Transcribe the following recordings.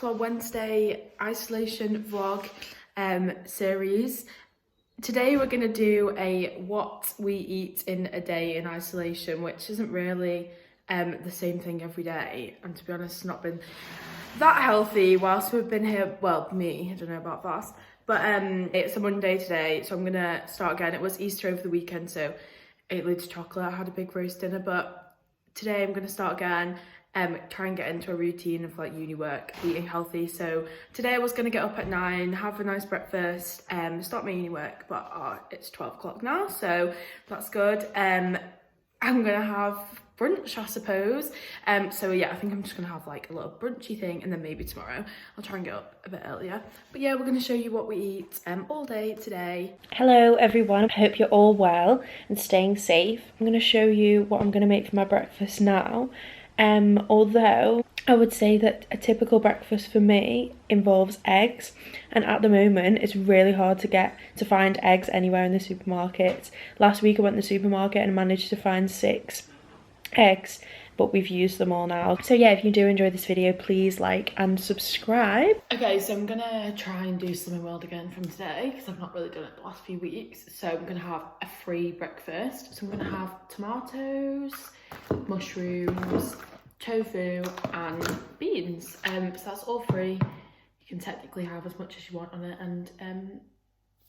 to our Wednesday isolation vlog series. Today we're going to do a what we eat in a day in isolation, which isn't really the same thing every day, and to be honest it's not been that healthy whilst we've been here. Well, me, I don't know about Vass, but it's a Monday today, so I'm gonna start again. It was Easter over the weekend, so I ate loads of chocolate, I had a big roast dinner, but today I'm gonna start again. Try and get into a routine of like uni work, eating healthy. So today I was going to get up at 9, have a nice breakfast, start my uni work, but it's 12 o'clock now, so that's good. I'm going to have brunch, I suppose. So yeah, I think I'm just going to have like a little brunchy thing, and then maybe tomorrow I'll try and get up a bit earlier. But yeah, we're going to show you what we eat all day today. Hello everyone, I hope you're all well and staying safe. I'm going to show you what I'm going to make for my breakfast now. Although I would say that a typical breakfast for me involves eggs, and at the moment it's really hard to find eggs anywhere in the supermarket. Last week I went to the supermarket and managed to find 6 eggs, but we've used them all now. So yeah, if you do enjoy this video, please like and subscribe. Okay, so I'm gonna try and do Slimming World again from today because I've not really done it the last few weeks. So I'm gonna have a free breakfast. So I'm gonna have tomatoes, mushrooms, tofu and beans. So that's all free. You can technically have as much as you want on it, and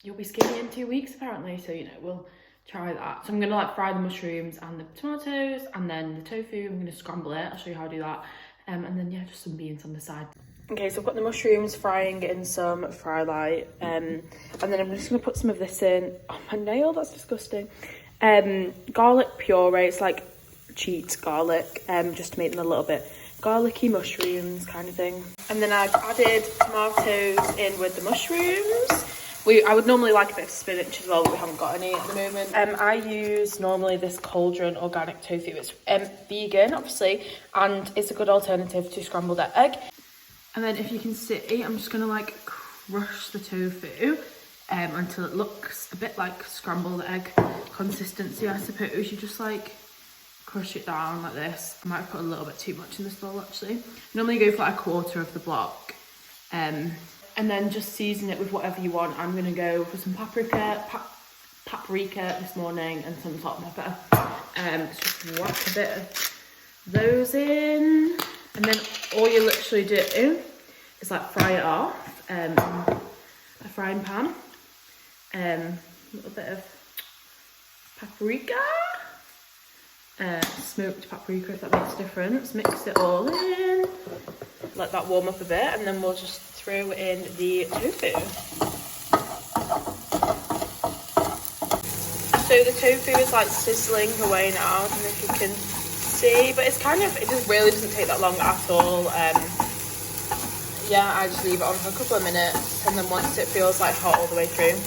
you'll be skinny in 2 weeks apparently, so you know, we'll try that. So I'm gonna like fry the mushrooms and the tomatoes, and then the tofu I'm gonna scramble it. I'll show you how to do that, and then yeah, just some beans on the side. Okay, so I've got the mushrooms frying in some fry light, and then I'm just gonna put some of this in. Oh, my nail, that's disgusting. Garlic puree, it's like cheat garlic, just to make them a little bit garlicky mushrooms kind of thing. And then I've added tomatoes in with the mushrooms. I would normally like a bit of spinach as well, but we haven't got any at the moment. I use normally this Cauldron organic tofu. It's vegan, obviously, and it's a good alternative to scrambled egg. And then if you can see, I'm just gonna like crush the tofu until it looks a bit like scrambled egg consistency, I suppose. You just like crush it down like this. I might have put a little bit too much in this bowl actually. Normally go for like a quarter of the block. And then just season it with whatever you want. I'm gonna go for some paprika this morning, and some salt and pepper. Just whack a bit of those in, and then all you literally do is like fry it off, a frying pan, a little bit of paprika, smoked paprika if that makes a difference. Mix it all in, let that warm up a bit, and then we'll just throw in the tofu. So the tofu is like sizzling away now, I don't know if you can see, but it's kind of, it just really doesn't take that long at all. Yeah, I just leave it on for a couple of minutes, and then once it feels like hot all the way through,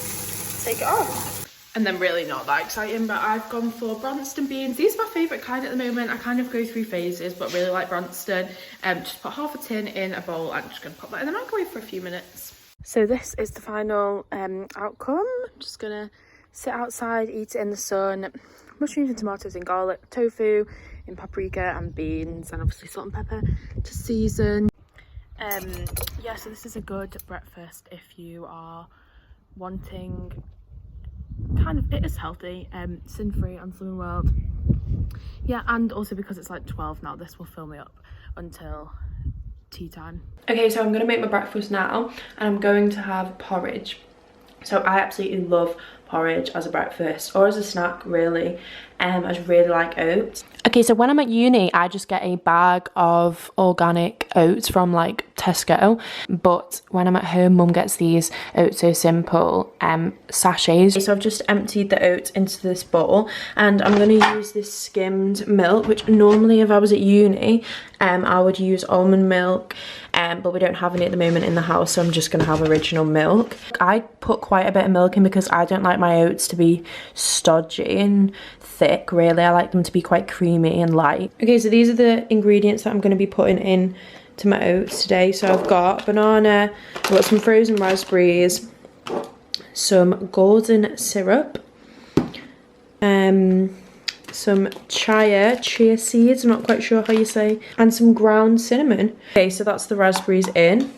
take it off. And then really not that exciting, but I've gone for Branston beans. These are my favourite kind at the moment. I kind of go through phases, but really like Branston. Just put half a tin in a bowl. I'm just going to pop that in the microwave for a few minutes. So this is the final outcome. I'm just going to sit outside, eat it in the sun. Mushrooms and tomatoes and garlic, tofu in paprika and beans, and obviously salt and pepper to season. Yeah, so this is a good breakfast if you are wanting kind of, it is healthy, sin-free on Slimming World. Yeah, and also because it's like 12 now, this will fill me up until tea time. Okay, so I'm gonna make my breakfast now, and I'm going to have porridge. So I absolutely love porridge as a breakfast, or as a snack really. I just really like oats. Okay, so when I'm at uni, I just get a bag of organic oats from like Tesco, but when I'm at home, mum gets these Oats So Simple sachets. So I've just emptied the oats into this bowl, and I'm going to use this skimmed milk, which normally if I was at uni, I would use almond milk, but we don't have any at the moment in the house, so I'm just going to have original milk. I put quite a bit of milk in because I don't like my oats to be stodgy and thick, really. I like them to be quite creamy and light. Okay, so these are the ingredients that I'm going to be putting in to my oats today. So I've got banana, I've got some frozen raspberries, some golden syrup, some chia seeds, I'm not quite sure how you say, and some ground cinnamon. Okay, so that's the raspberries in.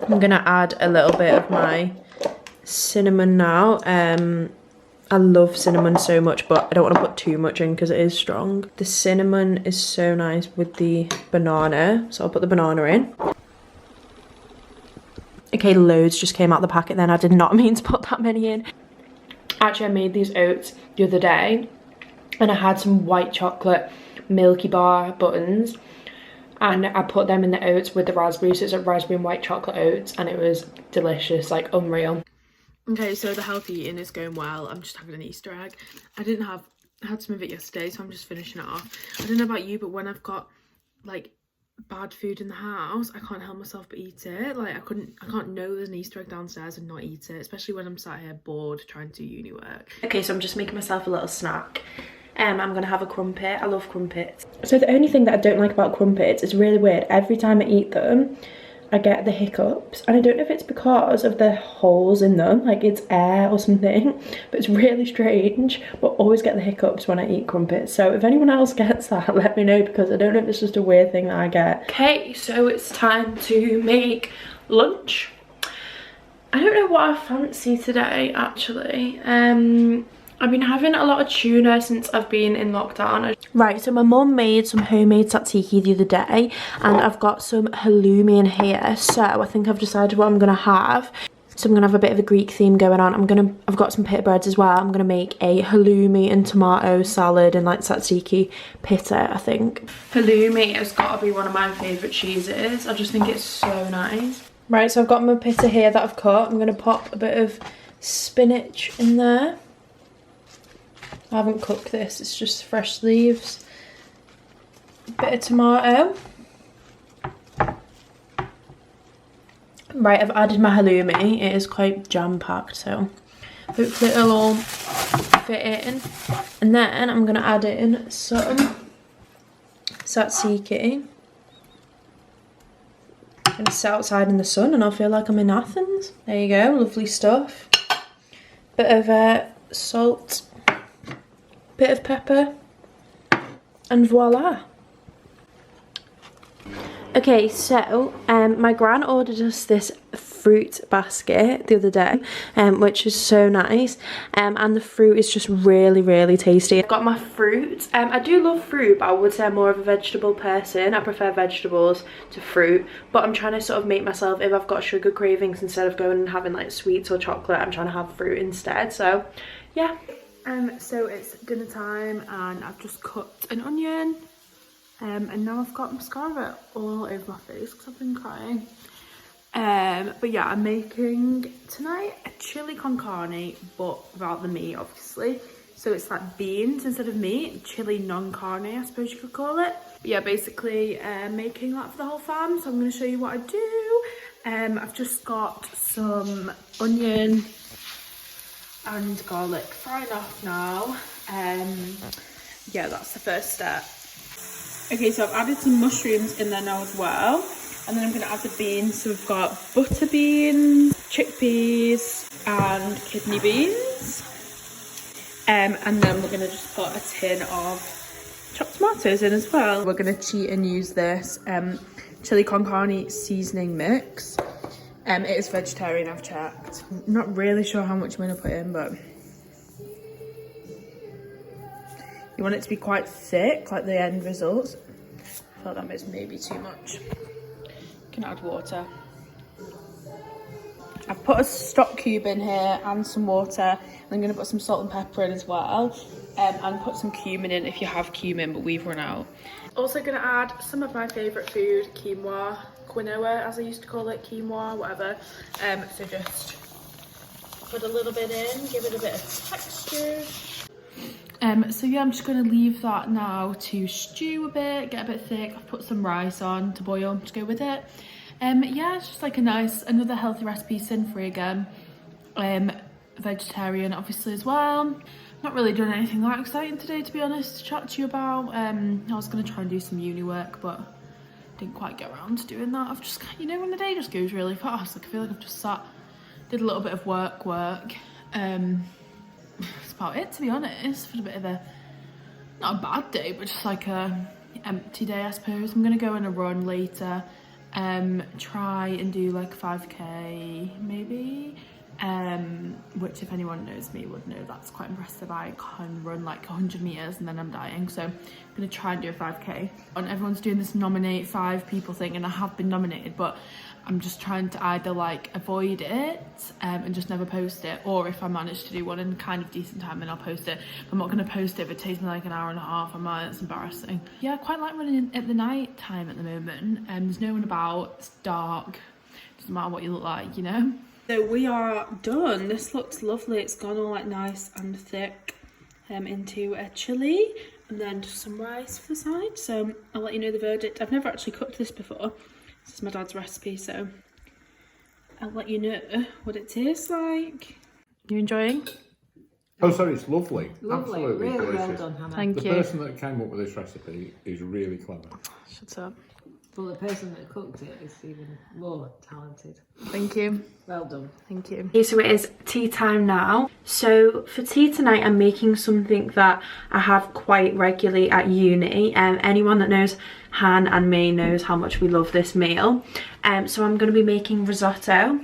I'm gonna add a little bit of my cinnamon now. I love cinnamon so much, but I don't want to put too much in because it is strong. The cinnamon is so nice with the banana, so I'll put the banana in. Okay, loads just came out the packet then. I did not mean to put that many in. Actually, I made these oats the other day and I had some white chocolate Milky Bar buttons and I put them in the oats with the raspberries. So it's like raspberry and white chocolate oats and it was delicious, like unreal. Okay, so the healthy eating is going well. I'm just having an Easter egg. I had some of it yesterday, so I'm just finishing it off. I don't know about you, but when I've got like bad food in the house, I can't help myself but eat it. Like I can't know there's an Easter egg downstairs and not eat it, especially when I'm sat here bored trying to do uni work. Okay, so I'm just making myself a little snack. I'm gonna have a crumpet. I love crumpets. So the only thing that I don't like about crumpets is really weird. Every time I eat them, I get the hiccups, and I don't know if it's because of the holes in them, like it's air or something, but it's really strange, but always get the hiccups when I eat crumpets. So if anyone else gets that, let me know, because I don't know if it's just a weird thing that I get. Okay, so it's time to make lunch. I don't know what I fancy today, actually. I've been having a lot of tuna since I've been in lockdown. Right, so my mum made some homemade tzatziki the other day and I've got some halloumi in here. So I think I've decided what I'm gonna have. So I'm gonna have a bit of a Greek theme going on. I've got some pita breads as well. I'm gonna make a halloumi and tomato salad and like tzatziki pita, I think. Halloumi has gotta be one of my favorite cheeses. I just think it's so nice. Right, so I've got my pita here that I've cut. I'm gonna pop a bit of spinach in there. I haven't cooked this, it's just fresh leaves. A bit of tomato. Right, I've added my halloumi. It is quite jam-packed, so hopefully it'll all fit in. And then I'm gonna add in some tzatziki. I'm gonna sit outside in the sun and I'll feel like I'm in Athens. There you go, lovely stuff. Bit of salt. Bit of pepper, and voila. Okay, so my gran ordered us this fruit basket the other day, which is so nice, and the fruit is just really tasty. I've got my fruit. I do love fruit, but I would say I'm more of a vegetable person. I prefer vegetables to fruit, but I'm trying to sort of make myself, if I've got sugar cravings, instead of going and having like sweets or chocolate, I'm trying to have fruit instead. So yeah. So it's dinner time and I've just cut an onion and now I've got mascara all over my face because I've been crying. But yeah, I'm making tonight a chili con carne, but without the meat obviously. So it's like beans instead of meat, chili non carne I suppose you could call it. But yeah, basically making that for the whole fam. So I'm going to show you what I do. I've just got some onion and garlic frying off now. Yeah, that's the first step. Okay, so I've added some mushrooms in there now as well, and then I'm going to add the beans. So we've got butter beans, chickpeas and kidney beans, and then we're going to just put a tin of chopped tomatoes in as well. We're going to cheat and use this chili con carne seasoning mix. It is vegetarian, I've checked. I'm not really sure how much I'm going to put in, but you want it to be quite thick, like the end result. I thought that was maybe too much. You can add water. I've put a stock cube in here and some water. And I'm going to put some salt and pepper in as well. And put some cumin in if you have cumin, but we've run out. Also going to add some of my favourite food, quinoa as I used to call it, quinoa, whatever. So just put a little bit in, give it a bit of texture. So yeah, I'm just going to leave that now to stew a bit, get a bit thick. I've put some rice on to boil to go with it. Yeah, it's just like another healthy recipe, sin-free again. Vegetarian obviously as well. Not really done anything that exciting today, to be honest, to chat to you about. I was going to try and do some uni work, but didn't quite get around to doing that. I've just, you know, when the day just goes really fast, like I feel like I've just did a little bit of work. That's about it, to be honest. For a bit of a not a bad day, but just like a empty day, I suppose. I'm gonna go on a run later, try and do like 5k maybe, which if anyone knows me would know that's quite impressive. I can run like 100 meters and then I'm dying, so I'm gonna try and do a 5k. And everyone's doing this nominate 5 people thing, and I have been nominated, but I'm just trying to either like avoid it and just never post it, or if I manage to do one in kind of decent time then I'll post it. I'm not going to post it if it takes me like an hour and a half. I'm like, it's embarrassing. Yeah, I quite like running at the night time at the moment. There's no one about, it's dark, doesn't matter what you look like, you know. So we are done. This looks lovely. It's gone all like nice and thick into a chili, and then just some rice for the side. So I'll let you know the verdict. I've never actually cooked this before. This is my dad's recipe, so I'll let you know what it tastes like. You enjoying? Oh, sorry, it's lovely. Lovely, Absolutely really delicious. well done, Hannah. Thank The you. person that came up with this recipe is really clever. Shut up. Well, the person that cooked it is even more talented. Thank you. Well done. Thank you. Okay, so it is tea time now. So for tea tonight, I'm making something that I have quite regularly at uni. Anyone that knows Han and me knows how much we love this meal. So I'm going to be making risotto.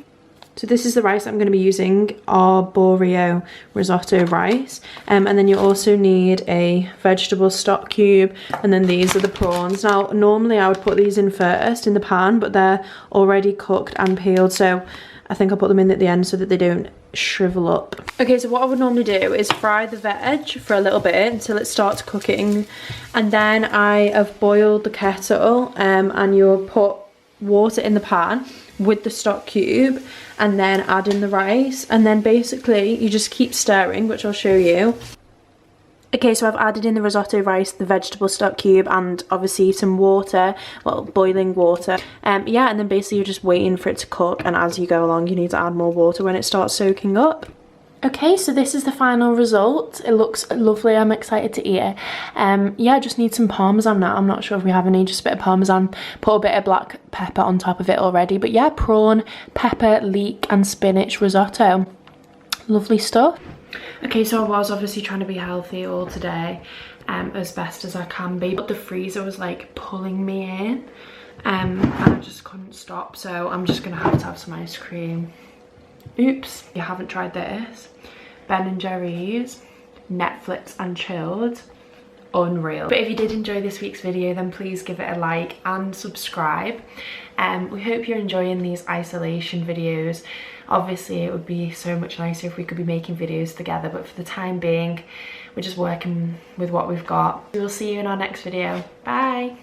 So this is the rice I'm going to be using, arborio risotto rice. And then you also need a vegetable stock cube, and then these are the prawns. Now, normally I would put these in first in the pan, but they're already cooked and peeled, so I think I'll put them in at the end so that they don't shrivel up. Okay, so what I would normally do is fry the veg for a little bit until it starts cooking, and then I have boiled the kettle, and you'll put water in the pan with the stock cube and then add in the rice, and then basically you just keep stirring, which I'll show you. Okay, so I've added in the risotto rice, the vegetable stock cube, and obviously some water, well, boiling water. Yeah, and then basically you're just waiting for it to cook, and as you go along you need to add more water when it starts soaking up. Okay, so this is the final result. It looks lovely. I'm excited to eat it. Yeah, I just need some parmesan now. I'm not sure if we have any, just a bit of parmesan. Put a bit of black pepper on top of it already. But yeah, prawn, pepper, leek and spinach risotto. Lovely stuff. Okay, so I was obviously trying to be healthy all today, as best as I can be. But the freezer was like pulling me in, and I just couldn't stop. So I'm just gonna have some ice cream. Oops, you haven't tried this. Ben & Jerry's, Netflix and chilled, unreal. But if you did enjoy this week's video, then please give it a like and subscribe. We hope you're enjoying these isolation videos. Obviously it would be so much nicer if we could be making videos together, but for the time being we're just working with what we've got. We'll see you in our next video. Bye.